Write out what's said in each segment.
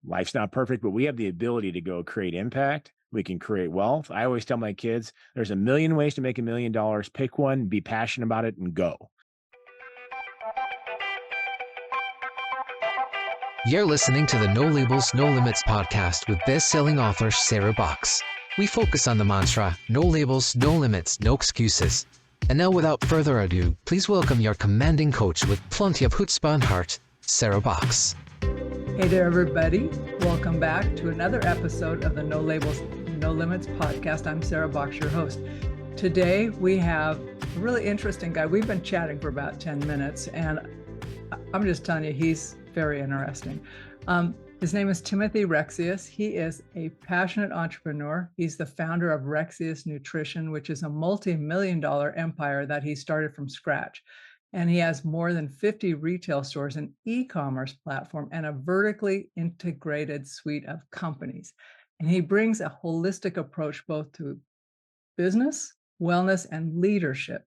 life's not perfect, but we have the ability to go create impact. We can create wealth. I always tell my kids, there's a million ways to make $1 million. Pick one, be passionate about it, and go. You're listening to the No Labels, No Limits podcast with best-selling author Sarah Boxx. We focus on the mantra, no labels, no limits, no excuses. And now without further ado, please welcome your commanding coach with plenty of chutzpah and heart, Sarah Boxx. Hey there, everybody. Welcome back to another episode of the No Labels, No Limits podcast. I'm Sarah Boxx, your host. Today, we have a really interesting guy. We've been chatting for about 10 minutes, and I'm just telling you, he's very interesting. His name is Timothy Rexius. He is a passionate entrepreneur. He's the founder of Rexius Nutrition, which is a multi-million-dollar empire that he started from scratch. And he has more than 50 retail stores, an e-commerce platform, and a vertically integrated suite of companies. And he brings a holistic approach both to business, wellness, and leadership.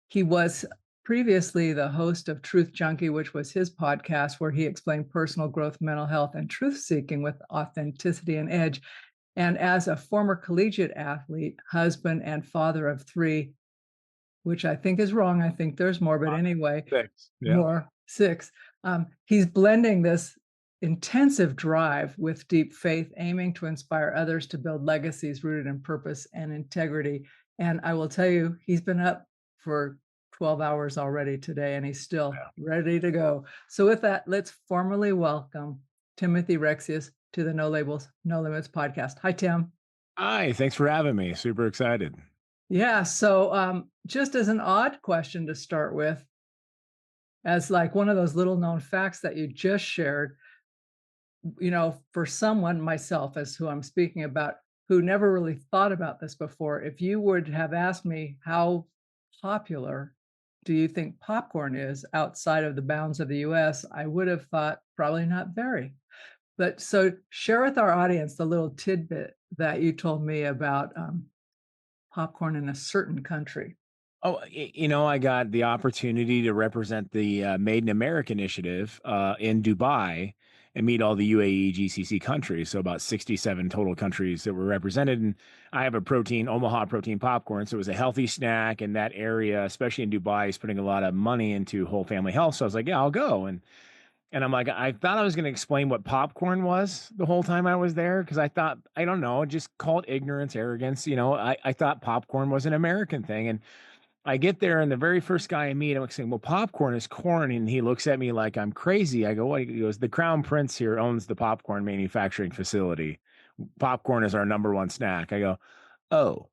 He was previously the host of Truth Junkie, which was his podcast where he explained personal growth, mental health, and truth-seeking with authenticity and edge. And as a former collegiate athlete, husband, and father of 3, which I think is wrong. I think there's more, but anyway, 6. Yeah. More, 6. He's blending this intensive drive with deep faith, aiming to inspire others to build legacies rooted in purpose and integrity. And I will tell you, he's been up for 12 hours already today, and he's still ready to go. So with that, let's formally welcome Timothy Rexius to the No Labels, No Limits podcast. Hi, Tim. Hi, thanks for having me. Super excited. Yeah. So just as an odd question to start with, as like one of those little known facts that you just shared, for someone, myself as who I'm speaking about, who never really thought about this before, if you would have asked me how popular do you think popcorn is outside of the bounds of the US, I would have thought probably not very. But so share with our audience the little tidbit that you told me about popcorn in a certain country. Oh, I got the opportunity to represent the Made in America initiative in Dubai and meet all the UAE GCC countries. So about 67 total countries that were represented. And I have a Omaha protein popcorn. So it was a healthy snack. And that area, especially in Dubai, is putting a lot of money into whole family health. So I was like, yeah, I'll go. And I'm like, I thought I was going to explain what popcorn was the whole time I was there. Cause I thought, I don't know, just call it ignorance, arrogance. I thought popcorn was an American thing. And I get there, and the very first guy I meet, I'm saying, well, popcorn is corn. And he looks at me like I'm crazy. I go, what? He goes, the Crown Prince here owns the popcorn manufacturing facility. Popcorn is our number one snack. I go, oh.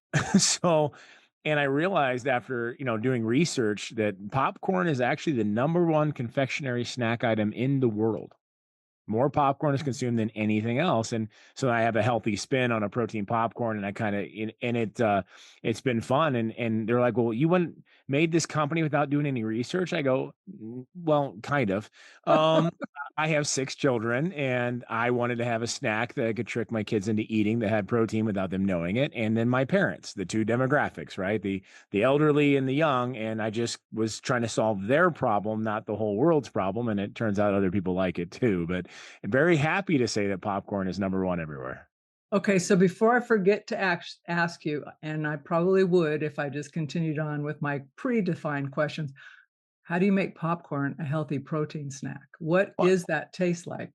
And I realized after, doing research that popcorn is actually the number one confectionery snack item in the world. More popcorn is consumed than anything else. And so I have a healthy spin on a protein popcorn, and it's been fun. And they're like, well, you made this company without doing any research. I go, well, kind of. I have 6 children, and I wanted to have a snack that I could trick my kids into eating that had protein without them knowing it. And then my parents, the 2 demographics, right? The elderly and the young. And I just was trying to solve their problem, not the whole world's problem. And it turns out other people like it too. But I'm very happy to say that popcorn is number one everywhere. Okay, so before I forget to ask you, and I probably would if I just continued on with my predefined questions, how do you make popcorn a healthy protein snack? What is that taste like?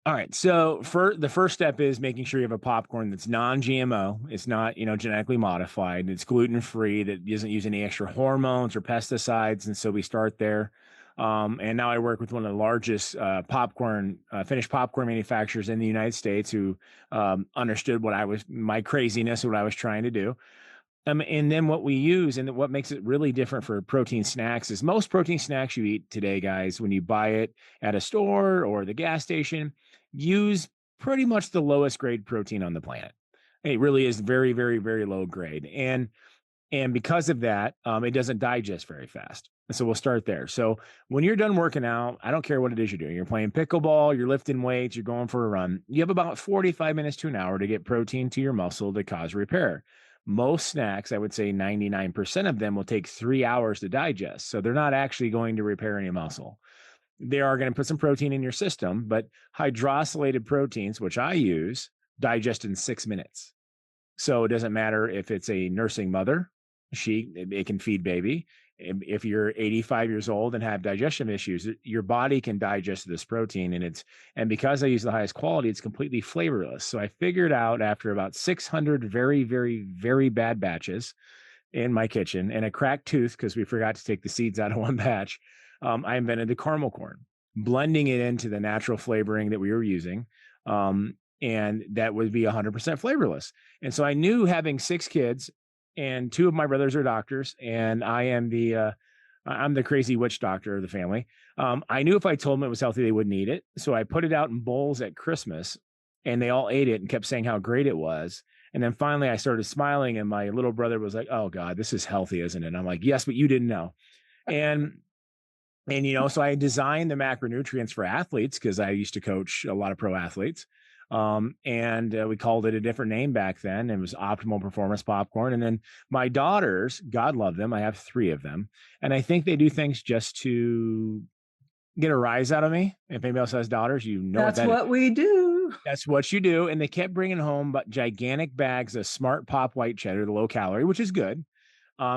All right. So the first step is making sure you have a popcorn that's non-GMO. It's not, genetically modified. It's gluten-free, that doesn't use any extra hormones or pesticides. And so we start there. And now I work with one of the largest finished popcorn manufacturers in the United States who understood my craziness, what I was trying to do. And then what we use and what makes it really different for protein snacks is most protein snacks you eat today, guys, when you buy it at a store or the gas station, use pretty much the lowest grade protein on the planet. It really is very, very, very low grade. And because of that, it doesn't digest very fast. And so we'll start there. So when you're done working out, I don't care what it is you're doing. You're playing pickleball, you're lifting weights, you're going for a run. You have about 45 minutes to an hour to get protein to your muscle to cause repair. Most snacks, I would say 99% of them will take 3 hours to digest. So they're not actually going to repair any muscle. they are going to put some protein in your system, but hydrosylated proteins, which I use, digest in 6 minutes. So it doesn't matter if it's a nursing mother, it can feed baby. If you're 85 years old and have digestion issues, your body can digest this protein, and because I use the highest quality, it's completely flavorless. So I figured out after about 600 very, very, very bad batches in my kitchen and a cracked tooth because we forgot to take the seeds out of one batch, I invented the caramel corn, blending it into the natural flavoring that we were using. And that would be 100% flavorless. And so I knew, having 6 kids, and 2 of my brothers are doctors, and I'm the crazy witch doctor of the family. I knew if I told them it was healthy, they wouldn't eat it. So I put it out in bowls at Christmas, and they all ate it and kept saying how great it was. And then finally I started smiling, and my little brother was like, "Oh God, this is healthy, isn't it?" And I'm like, "Yes, but you didn't know." And so I designed the macronutrients for athletes because I used to coach a lot of pro athletes. We called it a different name back then. It was Optimal Performance Popcorn. And then my daughters, God love them, I have 3 of them, and I think they do things just to get a rise out of me. If anybody else has daughters, That's what we do. That's what you do. And they kept bringing home gigantic bags of Smart Pop white cheddar, the low calorie, which is good,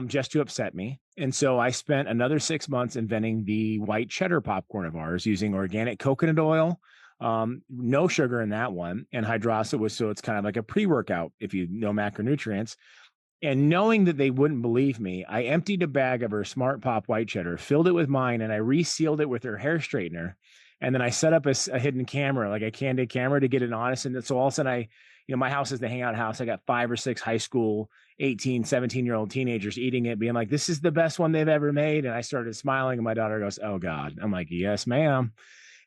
just to upset me. And so I spent another 6 months inventing the white cheddar popcorn of ours using organic coconut oil, no sugar in that one, and hydroxyl, so it's kind of like a pre-workout if you know macronutrients. And knowing that they wouldn't believe me, I emptied a bag of her Smart Pop white cheddar, filled it with mine, and I resealed it with her hair straightener. And then I set up a hidden camera, like a candid camera, to get it honest. And so all of a sudden my house is the hangout house. I got 5 or 6 high school, 18, 17-year-old teenagers eating it, being like, "This is the best one they've ever made." And I started smiling, and my daughter goes, "Oh God." I'm like, "Yes, ma'am."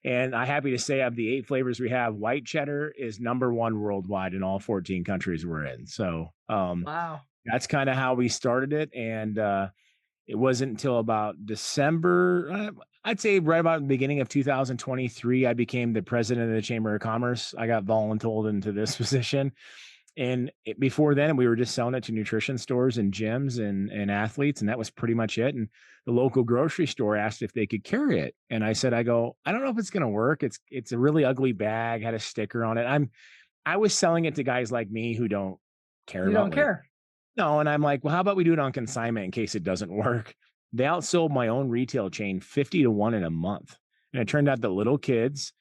And I'm happy to say, of the 8 flavors we have, white cheddar is number 1 worldwide in all 14 countries we're in. So Wow. that's kind of how we started it. And it wasn't until about December, I'd say right about the beginning of 2023, I became the president of the Chamber of Commerce. I got voluntold into this position. And before then, we were just selling it to nutrition stores and gyms and athletes, and that was pretty much it. And the local grocery store asked if they could carry it, and I said, "I don't know if it's going to work. It's a really ugly bag, had a sticker on it." I was selling it to guys like me who don't care You about don't care. No, and I'm like, "Well, how about we do it on consignment in case it doesn't work?" They outsold my own retail chain 50 to 1 in a month, and it turned out that little kids,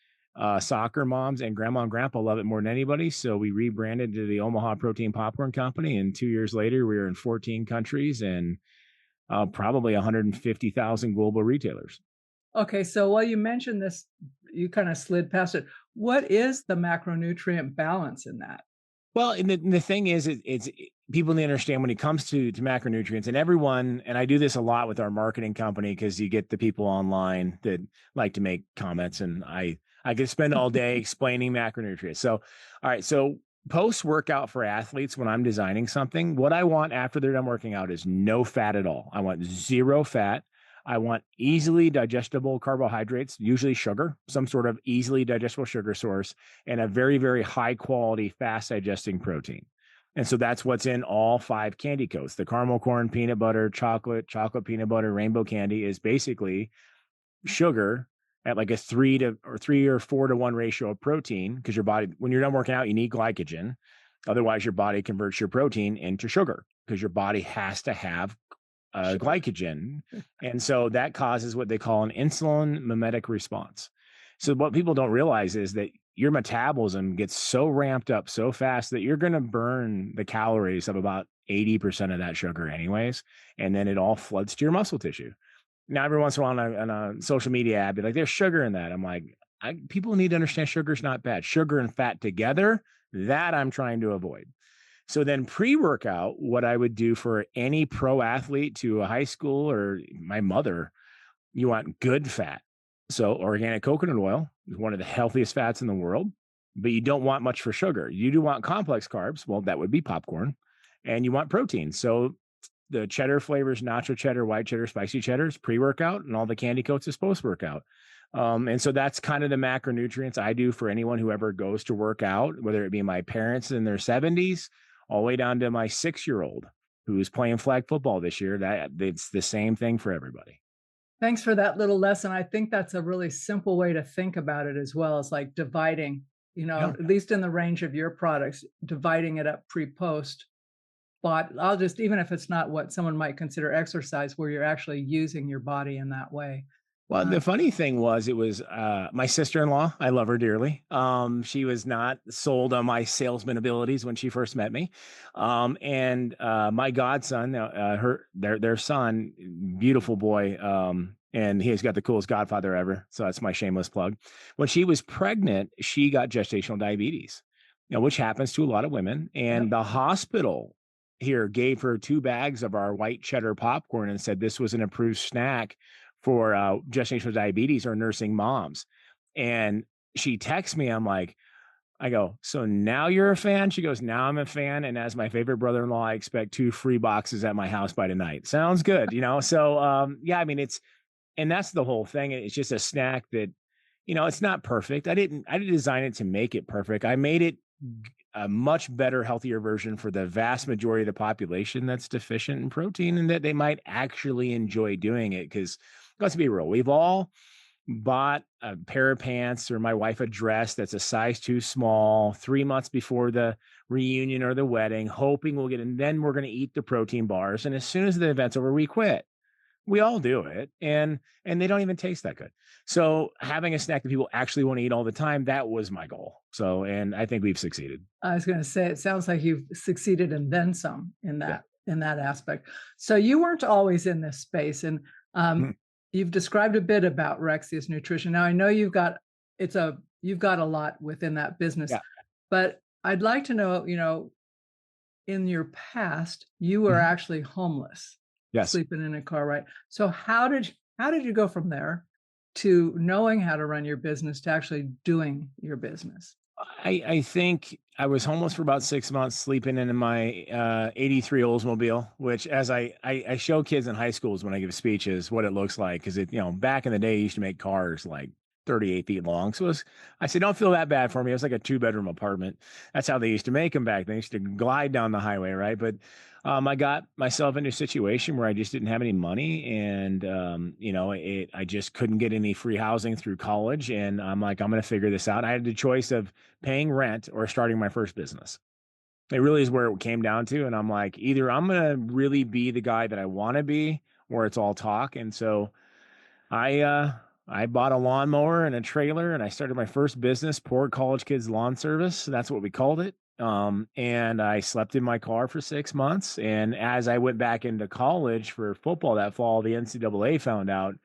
soccer moms, and grandma and grandpa love it more than anybody. So we rebranded to the Omaha Protein Popcorn Company. And 2 years later, we were in 14 countries and probably 150,000 global retailers. Okay, so while you mentioned this, you kind of slid past it. What is the macronutrient balance in that? Well, and the thing is, people need to understand when it comes to macronutrients, and everyone, and I do this a lot with our marketing company, because you get the people online that like to make comments, and I could spend all day explaining macronutrients. So, all right. So post-workout for athletes, when I'm designing something, what I want after they're done working out is no fat at all. I want 0 fat. I want easily digestible carbohydrates, usually sugar, some sort of easily digestible sugar source, and a very, very high quality, fast digesting protein. And so that's what's in all 5 candy coats. The caramel corn, peanut butter, chocolate peanut butter, rainbow candy is basically sugar at like a 3 or 4 to 1 ratio of protein, because your body, when you're done working out, you need glycogen. Otherwise, your body converts your protein into sugar, because your body has to have glycogen. And so that causes what they call an insulin mimetic response. So what people don't realize is that your metabolism gets so ramped up so fast that you're going to burn the calories of about 80% of that sugar anyways. And then it all floods to your muscle tissue. Now, every once in a while on a social media ad, be like, "There's sugar in that." I'm like, people need to understand sugar's not bad. Sugar and fat together, that I'm trying to avoid. So then pre-workout, what I would do for any pro athlete to a high school or my mother, you want good fat. So organic coconut oil is one of the healthiest fats in the world, but you don't want much for sugar. You do want complex carbs. Well, that would be popcorn. And you want protein. So the cheddar flavors, nacho cheddar, white cheddar, spicy cheddar is pre-workout, and all the candy coats is post-workout. And so that's kind of the macronutrients I do for anyone who ever goes to work out, whether it be my parents in their 70s, all the way down to my 6-year-old who's playing flag football this year. That it's the same thing for everybody. Thanks for that little lesson. I think that's a really simple way to think about it as well. It's like dividing, Yeah. at least in the range of your products, dividing it up pre-post. But I'll just, even if it's not what someone might consider exercise, where you're actually using your body in that way. Well, Uh, the funny thing was, it was my sister-in-law. I love her dearly. She was not sold on my salesman abilities when she first met me, and my godson, their son, beautiful boy, and he's got the coolest godfather ever. So that's my shameless plug. When she was pregnant, she got gestational diabetes, which happens to a lot of women, yep. and the hospital here gave her 2 bags of our white cheddar popcorn and said this was an approved snack for gestational diabetes or nursing moms. And she texts me, I go, so now you're a fan? She goes, now I'm a fan. And as my favorite brother-in-law, I expect 2 free boxes at my house by tonight. Sounds good, So yeah, I mean, and that's the whole thing. It's just a snack that, it's not perfect. I didn't design it to make it perfect. I made it a much better, healthier version for the vast majority of the population that's deficient in protein and that they might actually enjoy doing it. Because let's be real, we've all bought a pair of pants or my wife a dress that's a size too small 3 months before the reunion or the wedding, hoping we'll get it. And then we're going to eat the protein bars. And as soon as the event's over, we quit. We all do it, and they don't even taste that good. So having a snack that people actually want to eat all the time, that was my goal. So, and I think we've succeeded. I was going to say, it sounds like you've succeeded and then some in Yeah. that aspect. So you weren't always in this space, and Mhm. you've described a bit about Rexius Nutrition. Now I know you've got a lot within that business, Yeah. but I'd like to know, in your past, you were Mhm. actually homeless, Yes. sleeping in a car, right? So how did you go from there to knowing how to run your business to actually doing your business? I think I was homeless for about 6 months, sleeping in my 83 Oldsmobile, which as I show kids in high schools when I give speeches what it looks like. Cause back in the day, you used to make cars like 38 feet long. So I said, don't feel that bad for me. It was like a 2-bedroom apartment. That's how they used to make them back then. They used to glide down the highway. Right. But I got myself into a situation where I just didn't have any money, and I just couldn't get any free housing through college. And I'm like, I'm going to figure this out. I had the choice of paying rent or starting my first business. It really is where it came down to. And I'm like, either I'm going to really be the guy that I want to be, or it's all talk. And so I bought a lawnmower and a trailer, and I started my first business, Poor College Kids Lawn Service. That's what we called it. And I slept in my car for 6 months. And as I went back into college for football that fall, the NCAA found out,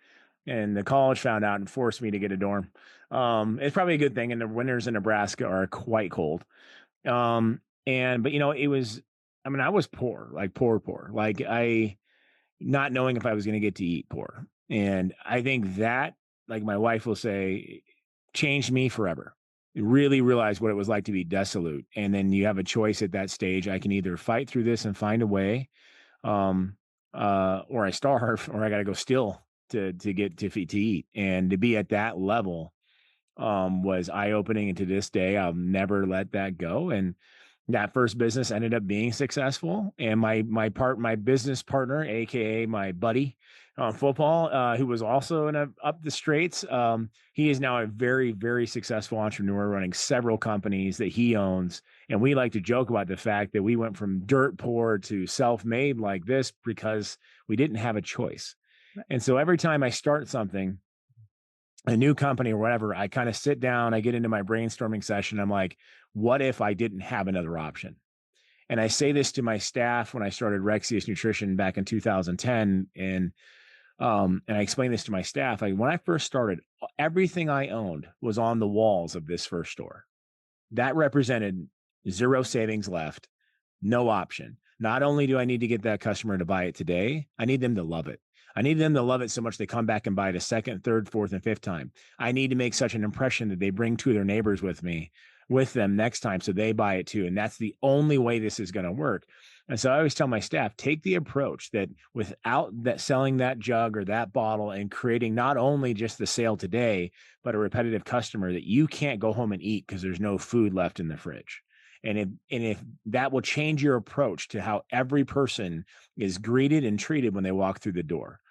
and the college found out and forced me to get a dorm. It's probably a good thing. And the winters in Nebraska are quite cold. But it was, I mean, I was poor, like poor, like not knowing if I was going to get to eat poor. And I think that, like my wife will say, changed me forever. Really realized what it was like to be desolate. And then you have a choice at that stage. I can either fight through this and find a way, um, or I starve, or I got to go steal to get to eat. And to be at that level was eye opening. And to this day, I'll never let that go. And that first business ended up being successful. And my business partner, aka my buddy on football, who was also in up the straights, he is now a very, very successful entrepreneur running several companies that he owns. And we like to joke about the fact that we went from dirt poor to self-made like this because we didn't have a choice. And so every time I start something, a new company or whatever, I kind of sit down, I get into my brainstorming session. I'm like, what if I didn't have another option? And I say this to my staff when I started Rexius Nutrition back in 2010. And I explain this to my staff. Like, when I first started, everything I owned was on the walls of this first store. That represented zero savings left, no option. Not only do I need to get that customer to buy it today, I need them to love it. I need them to love it so much they come back and buy it a second, third, fourth, and fifth time. I need to make such an impression that they bring 2 of their neighbors with them next time, so they buy it too. And that's the only way this is going to work. And so I always tell my staff, take the approach that without that selling that jug or that bottle and creating not only just the sale today, but a repetitive customer that you can't go home and eat because there's no food left in the fridge. And if that will change your approach to how every person is greeted and treated when they walk through the door.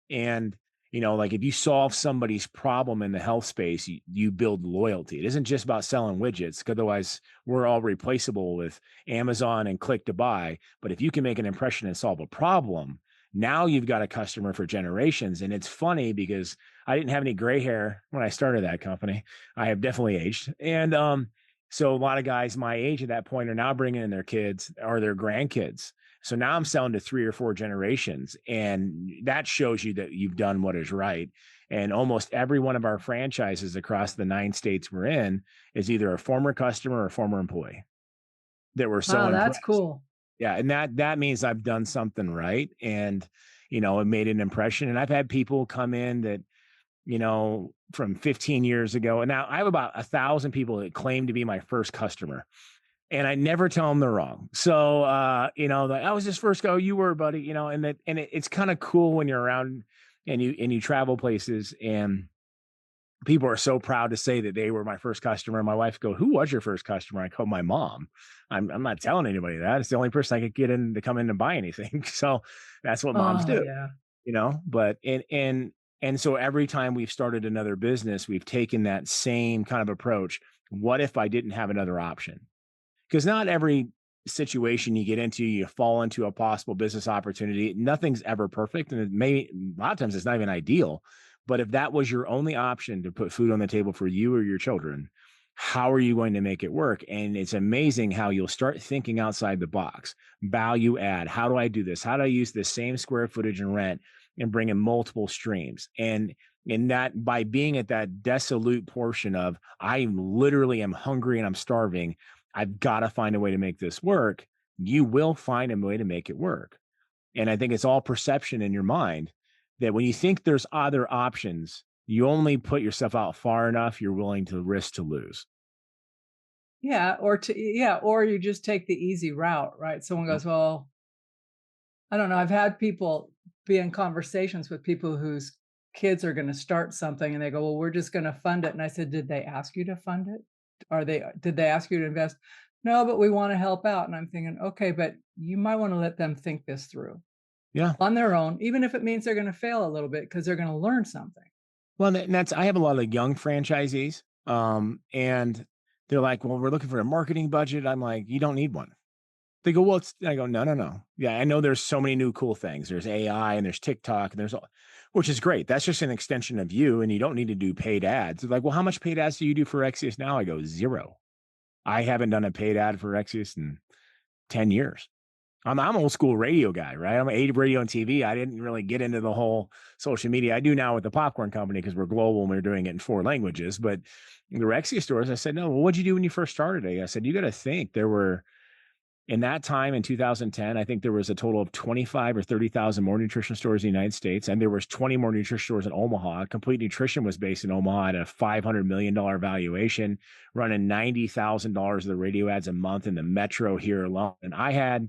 And Like if you solve somebody's problem in the health space, you build loyalty. It isn't just about selling widgets, 'cause otherwise we're all replaceable with Amazon and click to buy. But if you can make an impression and solve a problem, now you've got a customer for generations. And it's funny because I didn't have any gray hair when I started that company. I have definitely aged. And so a lot of guys my age at that point are now bringing in their kids or their grandkids. So now I'm selling to 3 or 4 generations, and that shows you that you've done what is right. And almost every one of our franchises across the 9 states we're in is either a former customer or a former employee that we're so Wow, that's impressed. cool. Yeah, and that means I've done something right, and it made an impression. And I've had people come in that, from 15 years ago, and now I have about 1,000 people that claim to be my first customer. And I never tell them they're wrong. So, I was just first go, you were, buddy, it's kind of cool when you're around and you travel places and people are so proud to say that they were my first customer. My wife go, who was your first customer? I call my mom. I'm not telling anybody that. It's the only person I could get in to come in and buy anything. So that's what moms Oh, do, yeah. but, and so every time we've started another business, we've taken that same kind of approach. What if I didn't have another option? Because not every situation you get into, you fall into a possible business opportunity. Nothing's ever perfect. And a lot of times it's not even ideal. But if that was your only option to put food on the table for you or your children, how are you going to make it work? And it's amazing how you'll start thinking outside the box. Value add. How do I do this? How do I use the same square footage and rent and bring in multiple streams? And in that, by being at that desolate portion of, I literally am hungry and I'm starving, I've got to find a way to make this work. You will find a way to make it work. And I think it's all perception in your mind that when you think there's other options, you only put yourself out far enough, you're willing to risk to lose. Yeah, or you just take the easy route, right? Someone Yep. goes, "Well, I don't know." I've had people be in conversations with people whose kids are gonna start something, and they go, "Well, we're just gonna fund it." And I said, "Did they ask you to fund it? Did they ask you to invest?" "No, but we wanna help out." And I'm thinking, "Okay, but you might wanna let them think this through Yeah. on their own, even if it means they're gonna fail a little bit, because 'cause they're gonna learn something." Well, and that's, I have a lot of young franchisees. And they're like, well, we're looking for a marketing budget. I'm like, you don't need one. They go, well, I go, no, no, no. Yeah, I know there's so many new cool things. There's AI and there's TikTok and there's all, which is great. That's just an extension of you, and you don't need to do paid ads. They're like, well, how much paid ads do you do for Rexius now? I go, 0. I haven't done a paid ad for Rexius in 10 years. I'm old school radio guy, right? I'm a radio and TV. I didn't really get into the whole social media. I do now with the popcorn company because we're global and we're doing it in 4 languages. But the Rexius stores, I said, no, well, what'd you do when you first started it? I said, you got to think there were, in that time in 2010, I think there was a total of 25 or 30,000 more nutrition stores in the United States. And there was 20 more nutrition stores in Omaha. Complete Nutrition was based in Omaha at a $500 million valuation, running $90,000 of the radio ads a month in the metro here alone. And I had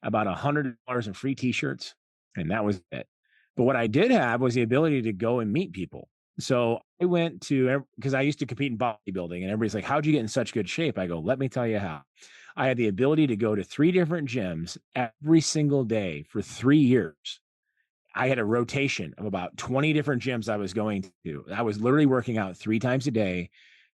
about $100 in free t-shirts, and that was it. But what I did have was the ability to go and meet people. So I went to, because I used to compete in bodybuilding, and everybody's like, how'd you get in such good shape? I go, let me tell you how. I had the ability to go to 3 different gyms every single day for 3 years. I had a rotation of about 20 different gyms I was going to. I was literally working out 3 times a day,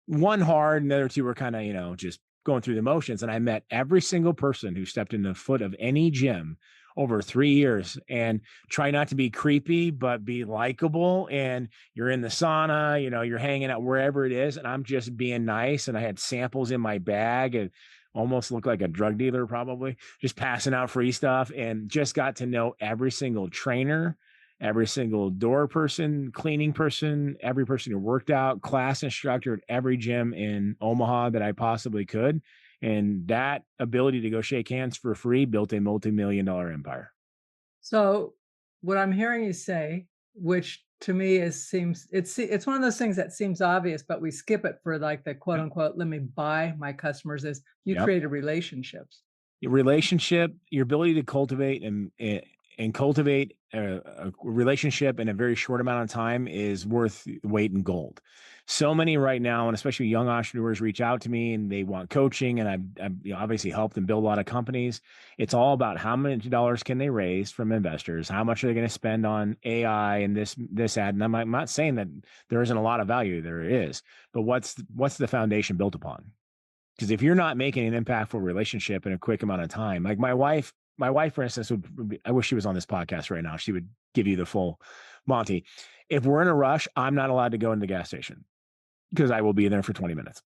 one hard, and the other 2 were kind of, just going through the motions. And I met every single person who stepped in the foot of any gym over 3 years, and try not to be creepy, but be likable. And you're in the sauna, you're hanging out wherever it is. And I'm just being nice. And I had samples in my bag and almost looked like a drug dealer, probably just passing out free stuff, and just got to know every single trainer, every single door person, cleaning person, every person who worked out, class instructor at every gym in Omaha that I possibly could. And that ability to go shake hands for free built a multi-million-dollar empire. So what I'm hearing you say, which to me it's one of those things that seems obvious, but we skip it for like the quote Yep. unquote, let me buy my customers, is you Yep. created relationships. Your relationship, your ability to cultivate and cultivate a relationship in a very short amount of time is worth weight in gold. So many right now, and especially young entrepreneurs, reach out to me and they want coaching, and I've obviously helped them build a lot of companies. It's all about how many dollars can they raise from investors, how much are they going to spend on AI and this ad. And I'm not saying that there isn't a lot of value, there is, but what's the foundation built upon? Because if you're not making an impactful relationship in a quick amount of time, like my wife, for instance, I wish she was on this podcast right now. She would give you the full Monty. If we're in a rush, I'm not allowed to go into the gas station because I will be there for 20 minutes.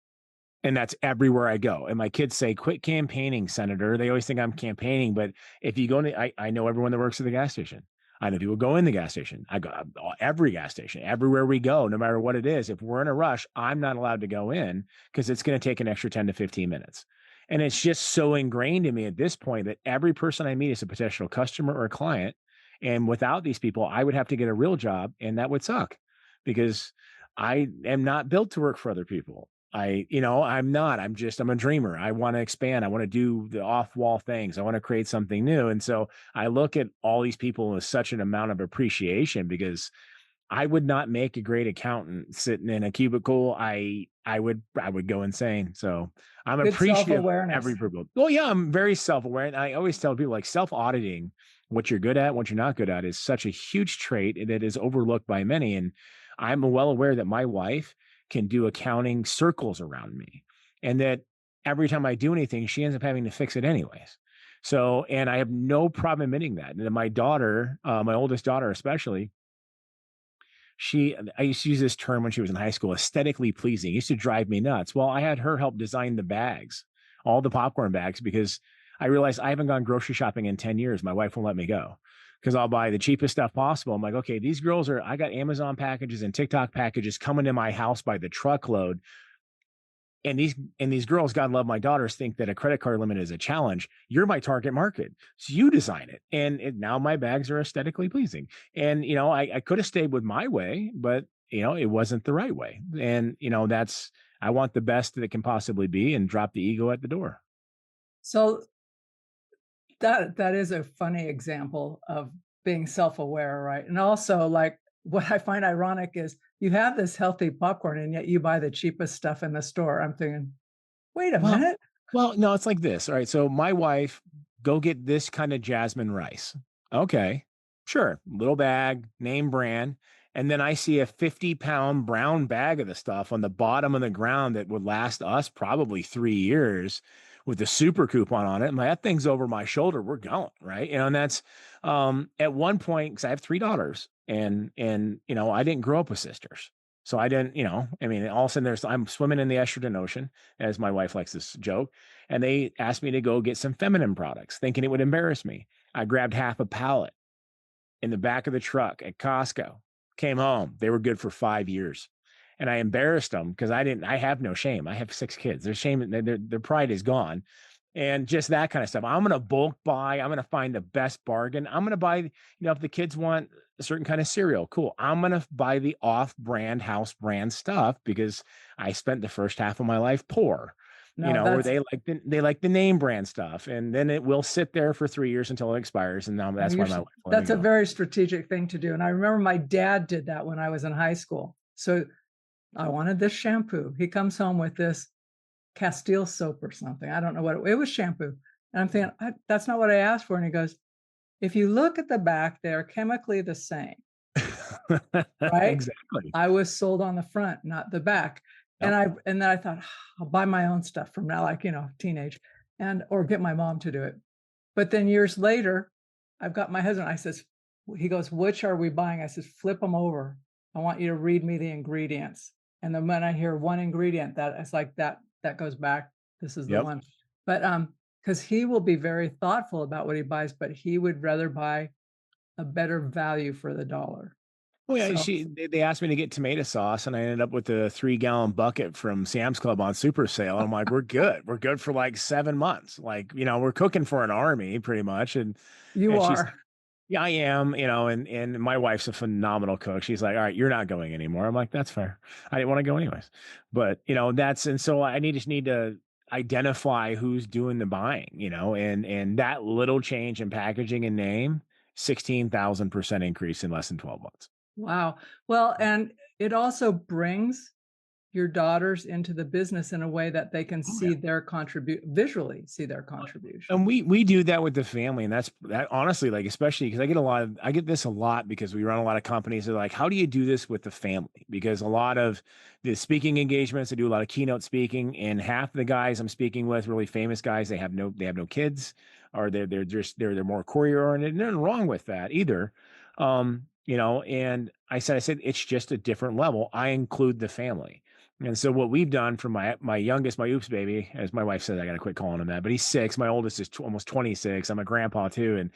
And that's everywhere I go. And my kids say, quit campaigning, Senator. They always think I'm campaigning. But if you go to, I know everyone that works at the gas station. I know people go in the gas station. I go every gas station, everywhere we go, no matter what it is. If we're in a rush, I'm not allowed to go in because it's going to take an extra 10 to 15 minutes. And it's just so ingrained in me at this point that every person I meet is a potential customer or a client. And without these people, I would have to get a real job, and that would suck because I am not built to work for other people. I'm not. I'm a dreamer. I want to expand. I want to do the off-wall things. I want to create something new. And so I look at all these people with such an amount of appreciation because I would not make a great accountant sitting in a cubicle. I would go insane. So I'm Good appreciative of self-awareness. every people. Well, yeah, I'm very self-aware. And I always tell people, like, self-auditing what you're good at, what you're not good at is such a huge trait that is overlooked by many. And I'm well aware that my wife can do accounting circles around me, and that every time I do anything, she ends up having to fix it anyways. So, and I have no problem admitting that. And my daughter, my oldest daughter especially, I used to use this term when she was in high school, aesthetically pleasing. It used to drive me nuts. Well, I had her help design the bags, all the popcorn bags, because I realized I haven't gone grocery shopping in 10 years. My wife won't let me go because I'll buy the cheapest stuff possible. I'm like, okay, these girls I got Amazon packages and TikTok packages coming to my house by the truckload. And these girls, God love my daughters, think that a credit card limit is a challenge. You're my target market. So you design it. And now my bags are aesthetically pleasing. And, I could have stayed with my way, but, it wasn't the right way. And, I want the best that it can possibly be and drop the ego at the door. So that is a funny example of being self-aware, right? And also, like, what I find ironic is you have this healthy popcorn and yet you buy the cheapest stuff in the store. I'm thinking, wait a minute. Well, no, it's like this. All right. So my wife, go get this kind of jasmine rice. Okay, sure. Little bag, name brand. And then I see a 50-pound brown bag of the stuff on the bottom of the ground that would last us probably 3 years with the super coupon on it. And that thing's over my shoulder. We're going, right. And that's at one point, because I have 3 daughters and I didn't grow up with sisters. So I didn't, all of a sudden I'm swimming in the estrogen ocean, as my wife likes to joke. And they asked me to go get some feminine products, thinking it would embarrass me. I grabbed half a pallet in the back of the truck at Costco, came home. They were good for 5 years. And I embarrassed them because I have no shame. I have 6 kids. Their shame, their pride is gone. And just that kind of stuff. I'm going to bulk buy. I'm going to find the best bargain. I'm going to buy, if the kids want a certain kind of cereal, cool. I'm going to buy the off-brand, house brand stuff because I spent the first half of my life poor, where they like the name brand stuff. And then it will sit there for 3 years until it expires. And now that's why my wife let That's me a go. very strategic thing to do. And I remember my dad did that when I was in high school. So I wanted this shampoo. He comes home with this Castile soap or something. I don't know what it was, shampoo. And I'm thinking, that's not what I asked for. And he goes, if you look at the back, they're chemically the same. Right? Exactly. I was sold on the front, not the back. Yep. And then I thought, I'll buy my own stuff from now, like, teenage, or get my mom to do it. But then years later, I've got my husband. He goes, which are we buying? I says, flip them over. I want you to read me the ingredients. And then when I hear one ingredient, that it's like that goes back. This is the one. But because he will be very thoughtful about what he buys, but he would rather buy a better value for the dollar. Oh yeah, they asked me to get tomato sauce, and I ended up with a 3-gallon bucket from Sam's Club on super sale. I'm like, we're good. We're good for like 7 months. Like, we're cooking for an army pretty much. And you are. Yeah, I am, and my wife's a phenomenal cook. She's like, all right, you're not going anymore. I'm like, that's fair. I didn't want to go anyways. But, and so I just need to identify who's doing the buying, and that little change in packaging and name 16,000% increase in less than 12 months. Wow. Well, and it also brings your daughters into the business in a way that they can Oh, yeah. see their visually see their And contribution. we do that with the family, and that honestly, like, especially because I get this a lot because we run a lot of companies that are like, how do you do this with the family? Because a lot of the speaking engagements, I do a lot of keynote speaking, and half the guys I'm speaking with, really famous guys, they have no kids, or they're more career oriented. Nothing wrong with that either. And I said it's just a different level. I include the family. And so what we've done for my youngest, my oops baby, as my wife says, I got to quit calling him that, but he's 6. My oldest is almost 26. I'm a grandpa too. And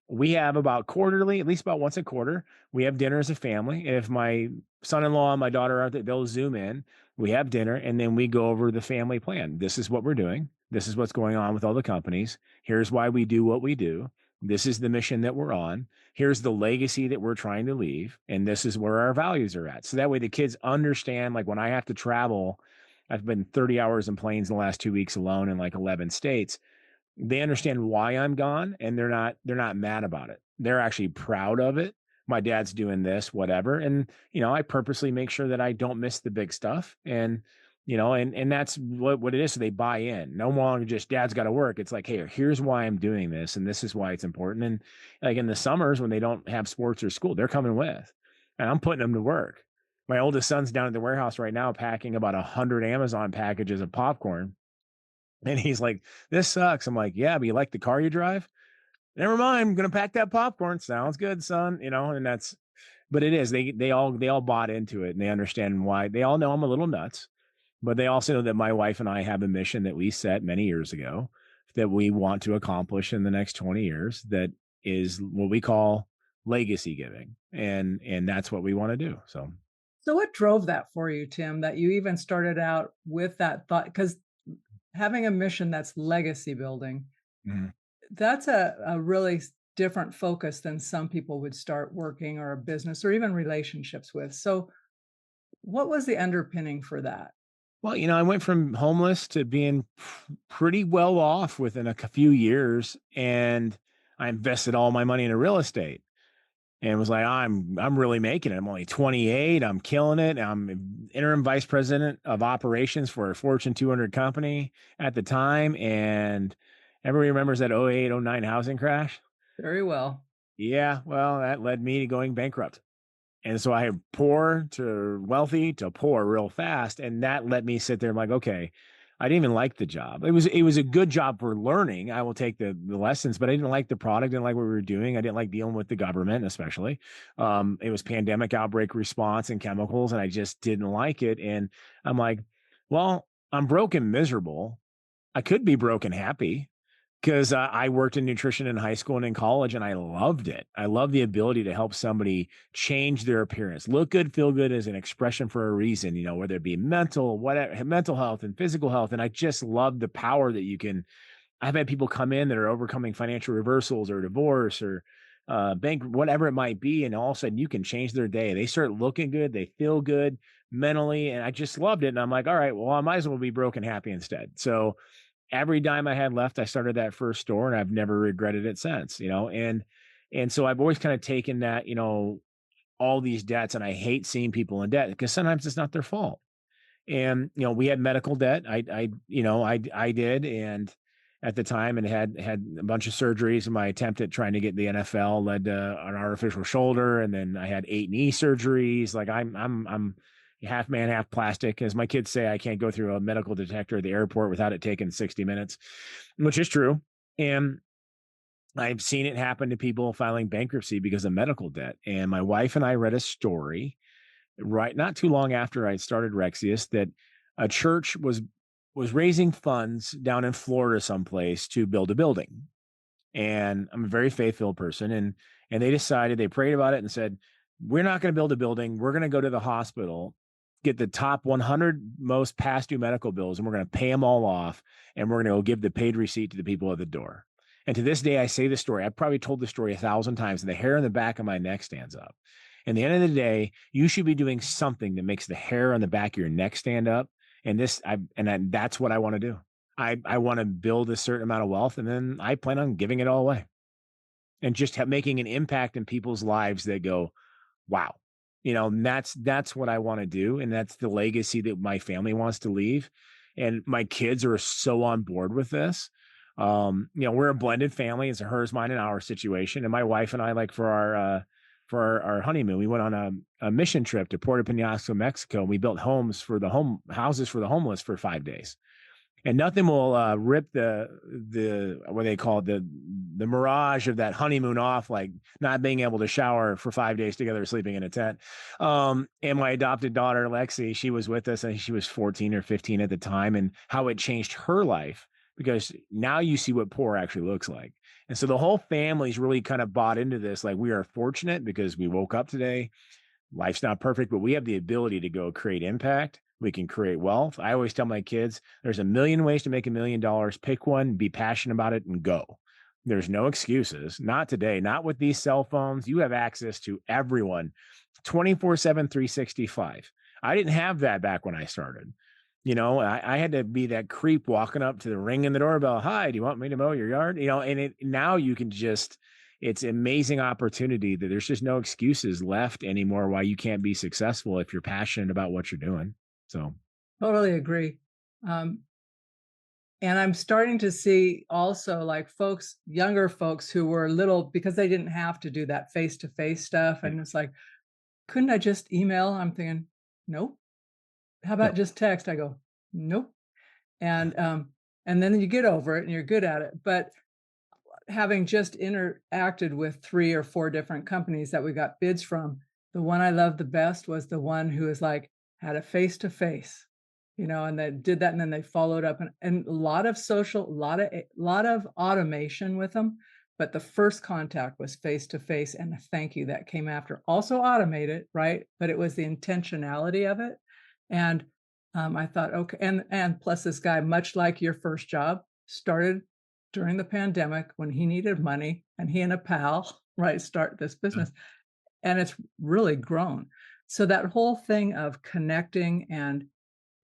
we have about quarterly, at least about once a quarter, we have dinner as a family. And if my son-in-law and my daughter are there, they'll Zoom in, we have dinner, and then we go over the family plan. This is what we're doing. This is what's going on with all the companies. Here's why we do what we do. This is the mission that we're on. Here's the legacy that we're trying to leave. And this is where our values are at. So that way the kids understand, like when I have to travel, I've been 30 hours in planes in the last 2 weeks alone in like 11 states. They understand why I'm gone, and they're not mad about it. They're actually proud of it. My dad's doing this, whatever. And, I purposely make sure that I don't miss the big stuff. And, and that's what it is. So they buy in. No longer just dad's got to work. It's like, hey, here's why I'm doing this. And this is why it's important. And like in the summers when they don't have sports or school, they're coming with, and I'm putting them to work. My oldest son's down at the warehouse right now, packing about 100 Amazon packages of popcorn. And he's like, this sucks. I'm like, yeah, but you like the car you drive? Never mind. I'm going to pack that popcorn. Sounds good, son. And but it is, they all bought into it, and they understand why. They all know I'm a little nuts, but they also know that my wife and I have a mission that we set many years ago that we want to accomplish in the next 20 years. That is what we call legacy giving. And that's what we want to do. So what drove that for you, Tim, that you even started out with that thought? Because having a mission that's legacy building, Mhm. that's a really different focus than some people would start working or a business or even relationships with. So what was the underpinning for that? Well, I went from homeless to being pretty well off within a few years, and I invested all my money into real estate, and was like, I'm really making it. I'm only 28. I'm killing it. I'm interim vice president of operations for a Fortune 200 company at the time, and everybody remembers that 08, 09 housing crash. Very well. Yeah, well, that led me to going bankrupt. And so I have poor to wealthy to poor real fast. And that let me sit there. I'm like, okay, I didn't even like the job. It was a good job for learning. I will take the lessons, but I didn't like the product. Didn't like what we were doing. I didn't like dealing with the government, especially. It was pandemic outbreak response and chemicals, and I just didn't like it. And I'm like, well, I'm broken, miserable. I could be broken, happy. Because I worked in nutrition in high school and in college, and I loved it. I love the ability to help somebody change their appearance. Look good, feel good is an expression for a reason, whether it be mental health and physical health. And I just love the power that you can. I've had people come in that are overcoming financial reversals or divorce or bank, whatever it might be. And all of a sudden you can change their day. They start looking good. They feel good mentally. And I just loved it. And I'm like, all right, well, I might as well be broken happy instead. So every dime I had left, I started that first store, and I've never regretted it since, and so I've always kind of taken that, all these debts, and I hate seeing people in debt because sometimes it's not their fault. And, we had medical debt. I did. And at the time, and had a bunch of surgeries, and my attempt at trying to get the NFL led to an artificial shoulder. And then I had 8 knee surgeries. Like I'm half man, half plastic. As my kids say, I can't go through a medical detector at the airport without it taking 60 minutes, which is true. And I've seen it happen to people filing bankruptcy because of medical debt. And my wife and I read a story not too long after I started Rexius that a church was raising funds down in Florida someplace to build a building. And I'm a very faith-filled person. And they decided, they prayed about it and said, we're not going to build a building. We're going to go to the hospital, get the top 100 most past due medical bills, and we're going to pay them all off. And we're going to go give the paid receipt to the people at the door. And to this day, I say the story. I've probably told the story 1,000 times, and the hair on the back of my neck stands up. And at the end of the day, you should be doing something that makes the hair on the back of your neck stand up. And that's what I want to do. I want to build a certain amount of wealth, and then I plan on giving it all away. and just making an impact in people's lives that go, wow, and that's what I want to do. And that's the legacy that my family wants to leave. And my kids are so on board with this. We're a blended family. It's a hers, mine, and our situation. And my wife and I, like for our honeymoon, we went on a mission trip to Puerto Penasco, Mexico. And we built houses for the homeless for 5 days. And nothing will rip the what they call the mirage of that honeymoon off, like not being able to shower for 5 days together, sleeping in a tent. And my adopted daughter, Lexi, she was with us. I think she was 14 or 15 at the time, and how it changed her life, because now you see what poor actually looks like. And so the whole family's really kind of bought into this. Like, we are fortunate because we woke up today. Life's not perfect, but we have the ability to go create impact. We can create wealth. I always tell my kids, there's a million ways to make $1 million. Pick one, be passionate about it, and go. There's no excuses. Not today, not with these cell phones. You have access to everyone 24/7, 365. I didn't have that back when I started. I had to be that creep walking up to the ring in the doorbell. Hi, do you want me to mow your yard? And now you can just, it's an amazing opportunity that there's just no excuses left anymore why you can't be successful if you're passionate about what you're doing. So totally agree. And I'm starting to see also like younger folks who were little, because they didn't have to do that face-to-face stuff. And it's like, couldn't I just email? I'm thinking, nope. How about just text? I go, nope. And then you get over it and you're good at it. But having just interacted with 3 or 4 different companies that we got bids from, the one I loved the best was the one who is like, had a face-to-face, and they did that, and then they followed up, and a lot of automation with them, but the first contact was face-to-face, and a thank you that came after. Also automated, right? But it was the intentionality of it. And I thought, okay, and plus this guy, much like your first job, started during the pandemic when he needed money, and he and a pal, right, start this business, and it's really grown. So that whole thing of connecting and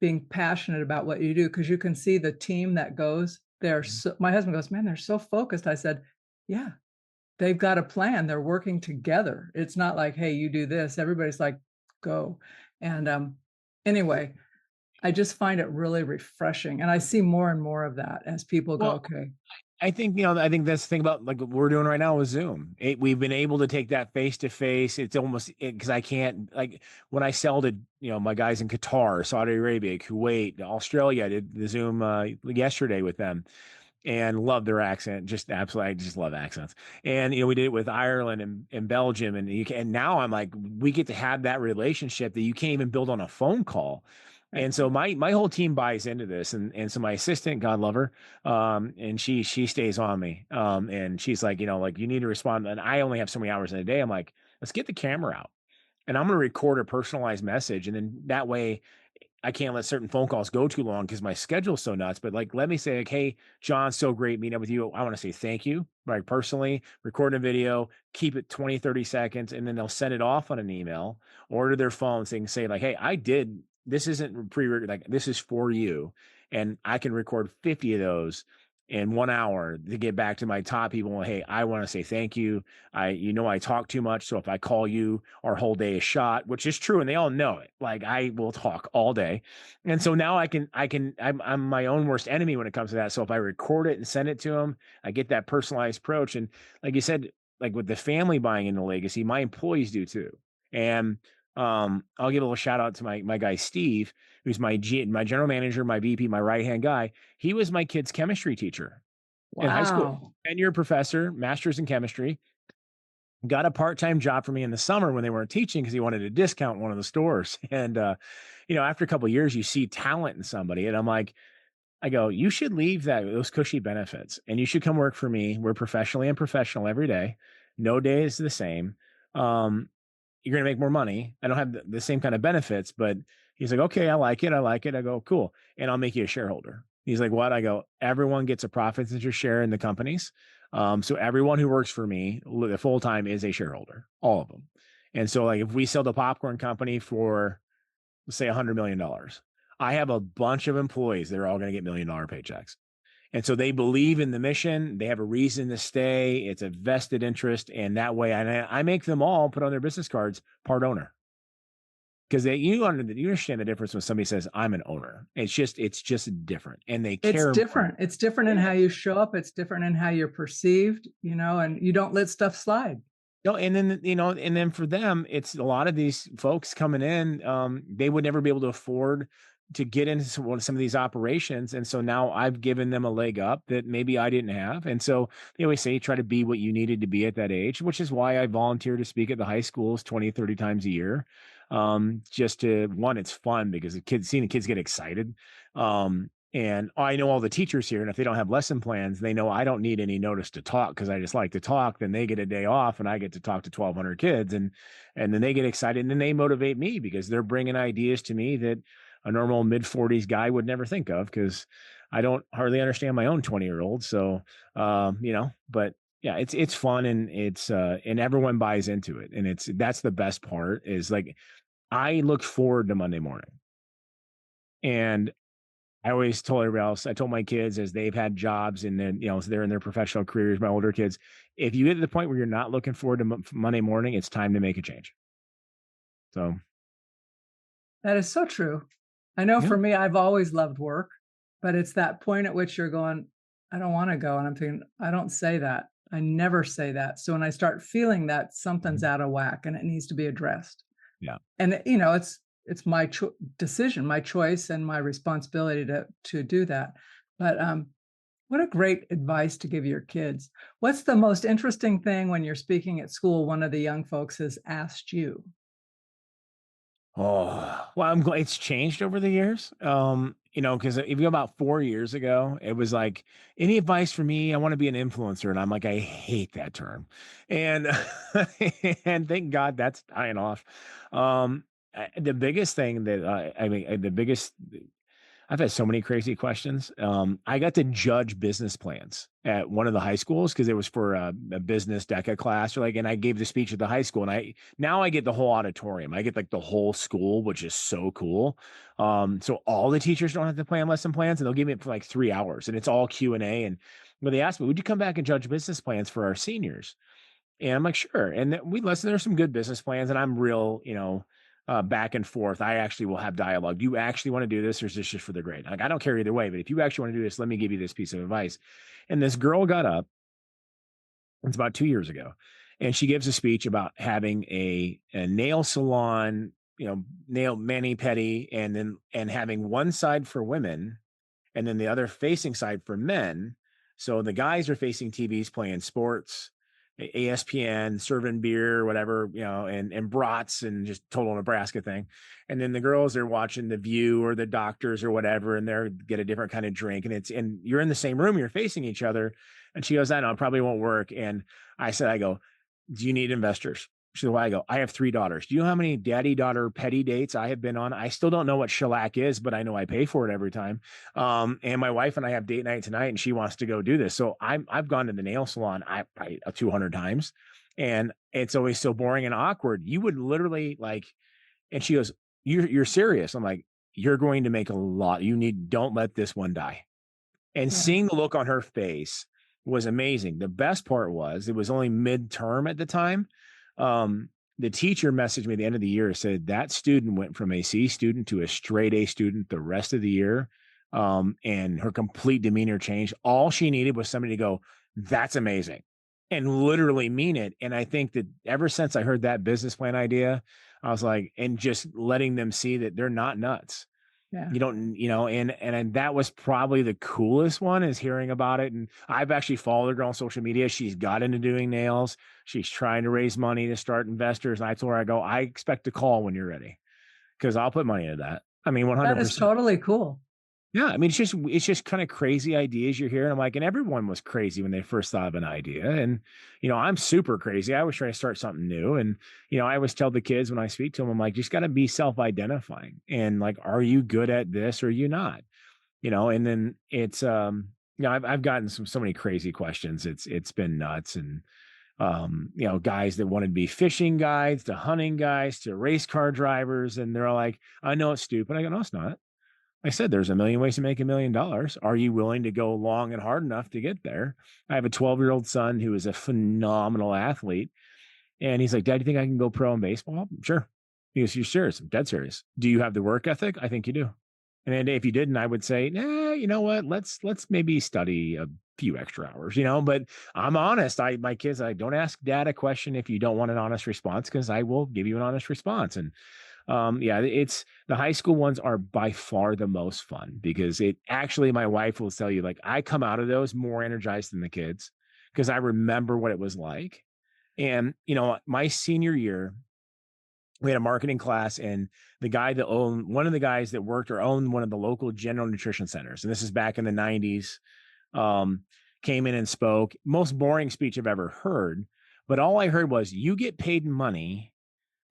being passionate about what you do, because you can see the team that goes there. So my husband goes, man, they're so focused. I said, yeah, they've got a plan. They're working together. It's not like, hey, you do this. Everybody's like, go. And anyway, I just find it really refreshing. And I see more and more of that as people go, okay. I think that's the thing about like what we're doing right now with Zoom. We've been able to take that face to face. It's almost, because I can't, like when I sell to, my guys in Qatar, Saudi Arabia, Kuwait, Australia, I did the Zoom yesterday with them and love their accent. Just absolutely. I just love accents. And, we did it with Ireland and Belgium, and now I'm like, we get to have that relationship that you can't even build on a phone call. And so my whole team buys into this. And so my assistant, God love her, and she stays on me. And she's like, like you need to respond. And I only have so many hours in a day. I'm like, let's get the camera out and I'm going to record a personalized message. And then that way I can't let certain phone calls go too long because my schedule's so nuts. But like, let me say, like, hey, John, so great meeting up with you. I want to say thank you, like personally, record a video, keep it 20, 30 seconds, and then they'll send it off on an email or to their phone. So they can say like, hey, this isn't like this is for you. And I can record 50 of those in 1 hour to get back to my top people. Hey, I want to say thank you. I talk too much. So if I call you, our whole day is shot, which is true. And they all know it. Like I will talk all day. And so now I'm my own worst enemy when it comes to that. So if I record it and send it to them, I get that personalized approach. And like you said, like with the family buying into Legacy, my employees do too. And I'll give a little shout out to my guy, Steve, who's my general manager, my VP, my right-hand guy. He was my kid's chemistry teacher in high school, 10-year professor, master's in chemistry, got a part-time job for me in the summer when they weren't teaching because he wanted a discount in one of the stores. And, after a couple of years, you see talent in somebody. And I'm like, I go, you should leave those cushy benefits and you should come work for me. We're professionally and professional every day. No day is the same. You're going to make more money. I don't have the same kind of benefits, but he's like, okay, I like it. I go, cool. And I'll make you a shareholder. He's like, what? I go, everyone gets a profit interest share in the companies. So everyone who works for me the full time is a shareholder, all of them. And so like, if we sell the popcorn company for, let's say $100 million, I have a bunch of employees that are all going to get $1 million paychecks. And so they believe in the mission. They have a reason to stay. It's a vested interest. And that way I make them all put on their business cards, part owner. Because you understand the difference when somebody says, I'm an owner. It's just different. And they care. It's different. It's different in how you show up. It's different in how you're perceived, and you don't let stuff slide. No, and then for them, it's a lot of these folks coming in, they would never be able to afford to get into some of these operations. And so now I've given them a leg up that maybe I didn't have. And so they always say, try to be what you needed to be at that age, which is why I volunteer to speak at the high schools 20, 30 times a year. Just to, one, it's fun because seeing the kids get excited. And I know all the teachers here, and if they don't have lesson plans, they know I don't need any notice to talk because I just like to talk. Then they get a day off and I get to talk to 1,200 kids, and then they get excited, and then they motivate me because they're bringing ideas to me that a normal mid-40s guy would never think of, because I don't hardly understand my own 20-year-old. So, but yeah, it's fun, and it's and everyone buys into it, and that's the best part is like I look forward to Monday morning, and I always told everybody else, I told my kids as they've had jobs and then, they're in their professional careers, my older kids, if you get to the point where you're not looking forward to Monday morning, it's time to make a change. So. That is so true. I know for me, I've always loved work, but it's that point at which you're going, I don't want to go. And I'm thinking, I don't say that. I never say that. So when I start feeling that something's out of whack and it needs to be addressed. Yeah. And, it's my decision, my choice, and my responsibility to do that. But what a great advice to give your kids. What's the most interesting thing when you're speaking at school one of the young folks has asked you? Oh, well, I'm glad it's changed over the years. Because if you go about 4 years ago, it was like, any advice for me? I want to be an influencer. And I'm like, I hate that term. And, and thank God that's dying off. The biggest thing that I've had so many crazy questions. I got to judge business plans at one of the high schools because it was for a business DECA class, and I gave the speech at the high school, and now I get the whole auditorium. I get like the whole school, which is so cool. So all the teachers don't have to plan lesson plans, and they'll give me it for like 3 hours, and it's all Q&A. And when they asked me, would you come back and judge business plans for our seniors? And I'm like, sure. And we listen, there's some good business plans, and I'm real, back and forth. I actually will have dialogue. Do you actually want to do this, or is this just for the grade? Like, I don't care either way, but if you actually want to do this, let me give you this piece of advice. And this girl got up, it's about 2 years ago, and she gives a speech about having a nail salon, nail mani-pedi, and having one side for women and then the other facing side for men. So the guys are facing TVs playing sports, ESPN, serving beer, whatever, and brats and just total Nebraska thing. And then the girls are watching The View or the Doctors or whatever, and they're get a different kind of drink. And you're in the same room, you're facing each other. And she goes, I know, it probably won't work. And I go, do you need investors? She said, why? I go, I have 3 daughters. Do you know how many daddy-daughter petty dates I have been on? I still don't know what shellac is, but I know I pay for it every time. And my wife and I have date night tonight, and she wants to go do this. So I've gone to the nail salon probably 200 times, and it's always so boring and awkward. You would literally and she goes, you're serious? I'm like, you're going to make a lot. Don't let this one die. And seeing the look on her face was amazing. The best part was it was only midterm at the time. The teacher messaged me at the end of the year, said that student went from a C student to a straight A student the rest of the year. And her complete demeanor changed. All she needed was somebody to go, that's amazing, and literally mean it. And I think that ever since I heard that business plan idea, I was like, and just letting them see that they're not nuts. Yeah. You don't, and that was probably the coolest one, is hearing about it. And I've actually followed the girl on social media. She's got into doing nails. She's trying to raise money to start investors. And I told her, I expect a call when you're ready, because I'll put money into that. I mean, 100%. That is totally cool. Yeah. I mean, it's just kind of crazy ideas you're hearing. I'm like, and everyone was crazy when they first thought of an idea. And, I'm super crazy. I was trying to start something new. And, I always tell the kids when I speak to them, I'm like, just got to be self-identifying. And like, are you good at this or are you not? And then it's, I've gotten so many crazy questions. It's been nuts. And, guys that wanted to be fishing guides, to hunting guys, to race car drivers. And they're all like, I know it's stupid. I go, no, it's not. I said, there's a million ways to make $1 million. Are you willing to go long and hard enough to get there? I have a 12-year-old son who is a phenomenal athlete. And he's like, Dad, do you think I can go pro in baseball? Sure. He goes, you're serious? I'm dead serious. Do you have the work ethic? I think you do. And then if you didn't, I would say, nah, you know what? Let's maybe study a few extra hours, but I'm honest. My kids, I don't ask dad a question if you don't want an honest response, because I will give you an honest response. And yeah, it's the high school ones are by far the most fun, because it actually, my wife will tell you, like, I come out of those more energized than the kids, because I remember what it was like. And, my senior year, we had a marketing class, and the guy that owned one of the guys that worked or owned one of the local general nutrition centers, and this is back in the 90s, came in and spoke. Most boring speech I've ever heard. But all I heard was, you get paid money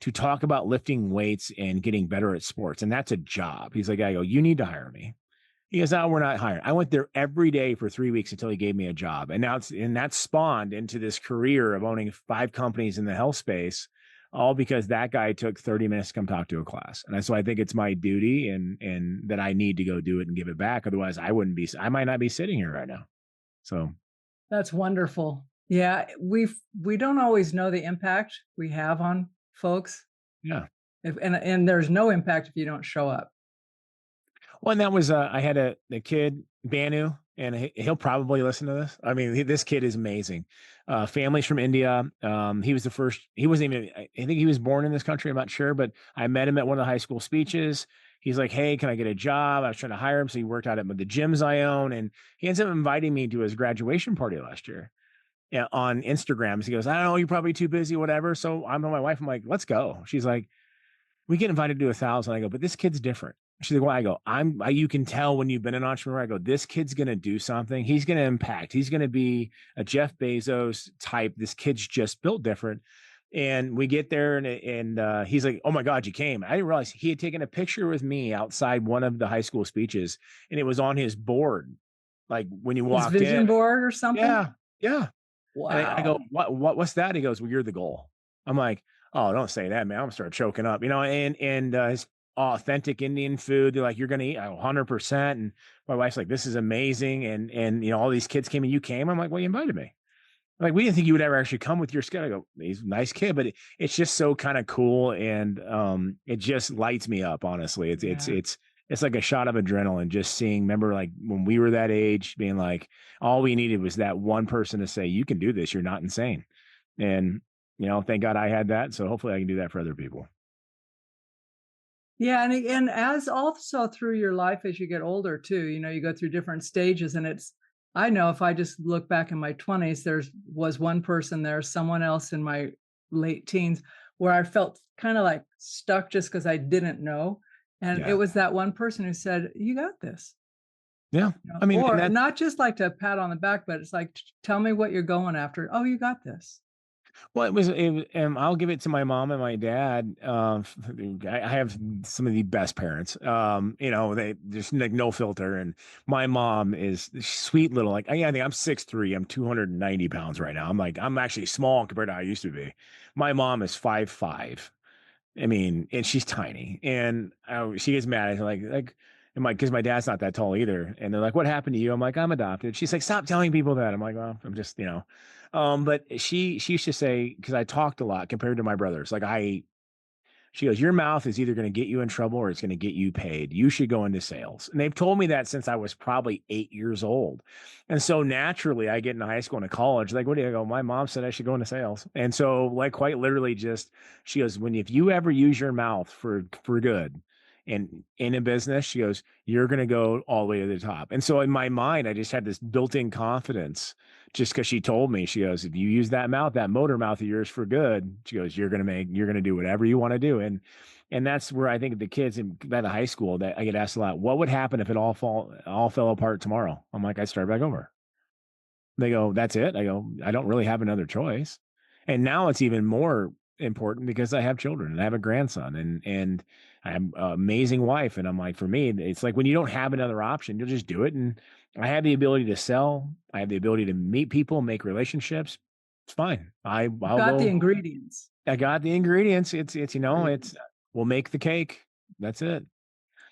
to talk about lifting weights and getting better at sports. And that's a job. He's like, I go, you need to hire me. He goes, no, we're not hiring. I went there every day for 3 weeks until he gave me a job. And now that spawned into this career of owning 5 companies in the health space, all because that guy took 30 minutes to come talk to a class. And so I think it's my duty and that I need to go do it and give it back. Otherwise I might not be sitting here right now. So that's wonderful. Yeah. We don't always know the impact we have on folks. Yeah. And there's no impact if you don't show up. Well, and that was, I had a kid, Banu, and he'll probably listen to this. I mean, this kid is amazing. Family's from India. He was the first, he wasn't even, I think he was born in this country. I'm not sure, but I met him at one of the high school speeches. He's like, hey, can I get a job? I was trying to hire him. So he worked out at the gyms I own. And he ends up inviting me to his graduation party last year. Yeah, on Instagram. He goes, I don't know, you're probably too busy, whatever. So I'm with my wife. I'm like, let's go. She's like, we get invited to 1,000. I go, but this kid's different. She's like, well, I go, you can tell when you've been an entrepreneur. I go, this kid's going to do something. He's going to impact. He's going to be a Jeff Bezos type. This kid's just built different. And we get there and he's like, oh my God, you came. I didn't realize he had taken a picture with me outside one of the high school speeches, and it was on his board. Like when you walked in. His vision board or something? Yeah. Yeah. Wow. And I go, what's that? He goes, well, you're the goal. I'm like, oh, don't say that, man. I'm gonna start choking up, and his authentic Indian food. They're like, you're going to eat 100%. And my wife's like, this is amazing. And all these kids came and you came. I'm like, well, you invited me. Like, we didn't think you would ever actually come with your schedule. I go, he's a nice kid, but it's just so kind of cool. And it just lights me up. Honestly, it's like a shot of adrenaline just seeing, remember, like when we were that age, being like, all we needed was that one person to say, you can do this. You're not insane. And, thank God I had that. So hopefully I can do that for other people. Yeah. And as also through your life, as you get older too, you go through different stages, and I know if I just look back in my 20s, there was one person there, someone else in my late teens, where I felt kind of like stuck just because I didn't know. And it was that one person who said, you got this. Yeah. I mean, or not just like to pat on the back, but it's like, tell me what you're going after. Oh, you got this. Well, I'll give it to my mom and my dad. I have some of the best parents. They just like no filter. And my mom is sweet little, like, I think I'm 6'3". I'm 290 pounds right now. I'm actually small compared to how I used to be. My mom is 5'5". I mean, and she's tiny, and she gets mad. Because my dad's not that tall either. And they're like, what happened to you? I'm like, I'm adopted. She's like, stop telling people that. I'm like, well, I'm just, but she used to say, because I talked a lot compared to my brothers, she goes, your mouth is either going to get you in trouble or it's going to get you paid. You should go into sales. And they've told me that since I was probably 8 years old. And so naturally I get into high school and college, like, what do you go? My mom said I should go into sales. And so quite literally she goes, if you ever use your mouth for good, and in a business, she goes, you're going to go all the way to the top. And so in my mind, I just had this built-in confidence just because she told me, she goes, if you use that motor mouth of yours for good, she goes, you're going to do whatever you want to do. And that's where I think the kids in the high school that I get asked a lot, what would happen if it all fell apart tomorrow? I'm like, I'd start back over. They go, that's it. I go, I don't really have another choice. And now it's even more important because I have children and I have a grandson and I have an amazing wife. And I'm like, for me, it's like when you don't have another option, you'll just do it. And I have the ability to sell. I have the ability to meet people, make relationships. It's fine. I'll got the ingredients. I got the ingredients. It's we'll make the cake. That's it.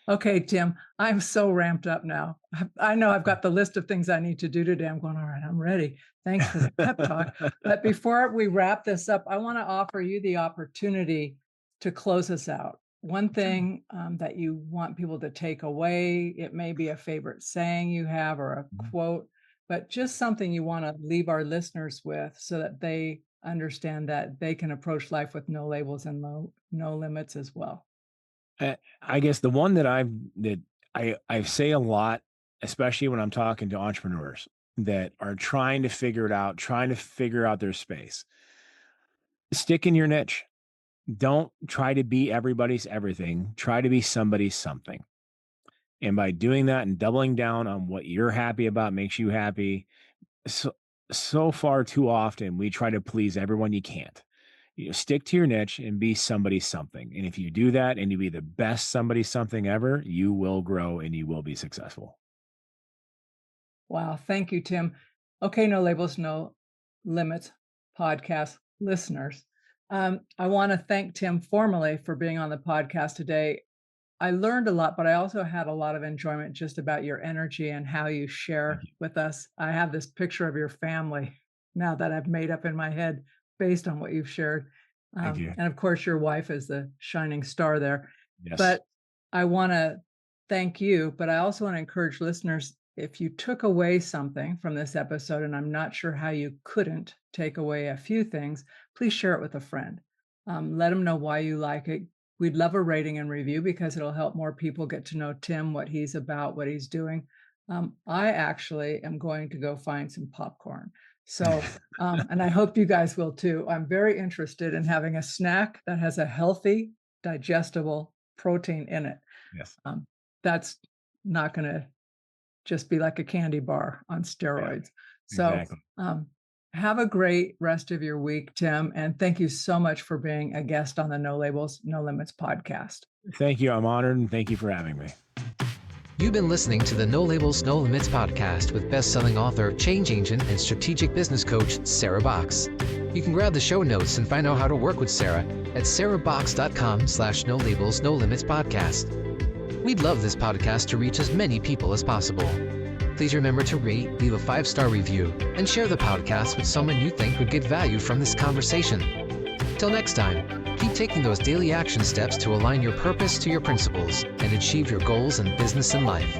Okay, Tim, I'm so ramped up now. I know I've got the list of things I need to do today. I'm going, all right, I'm ready. Thanks for the pep talk. But before we wrap this up, I want to offer you the opportunity to close us out. One thing that you want people to take away, it may be a favorite saying you have or a quote, but just something you want to leave our listeners with so that they understand that they can approach life with no labels and no limits as well. I guess the one that I say a lot, especially when I'm talking to entrepreneurs that are trying to figure it out, trying to figure out their space. Stick in your niche. Don't try to be everybody's everything. Try to be somebody's something. And by doing that and doubling down on what you're happy about makes you happy. So far too often we try to please everyone. You can't. Stick to your niche and be somebody something. And if you do that and you be the best somebody something ever, you will grow and you will be successful. Wow. Thank you, Tim. Okay, No Labels, No Limits podcast listeners. I want to thank Tim formally for being on the podcast today. I learned a lot, but I also had a lot of enjoyment just about your energy and how you Thank share you. with us. I have this picture of your family now that I've made up in my head based on what you've shared. Thank you. And of course, your wife is the shining star there. Yes. But I want to thank you, but I also want to encourage listeners, if you took away something from this episode, and I'm not sure how you couldn't take away a few things, please share it with a friend. Let them know why you like it. We'd love a rating and review because it'll help more people get to know Tim, what he's about, what he's doing. I actually am going to go find some popcorn. So, and I hope you guys will too. I'm very interested in having a snack that has a healthy, digestible protein in it. Yes. That's not going to just be like a candy bar on steroids. So, Exactly. have a great rest of your week, Tim. And thank you so much for being a guest on the No Labels, No Limits podcast. Thank you. I'm honored and thank you for having me. You've been listening to the No Labels, No Limits podcast with best-selling author, change agent, and strategic business coach, Sarah Boxx. You can grab the show notes and find out how to work with Sarah at sarahboxx.com/no labels, no limits podcast. We'd love this podcast to reach as many people as possible. Please remember to rate, leave a 5-star review, and share the podcast with someone you think would get value from this conversation. Till next time, keep taking those daily action steps to align your purpose to your principles and achieve your goals in business and life.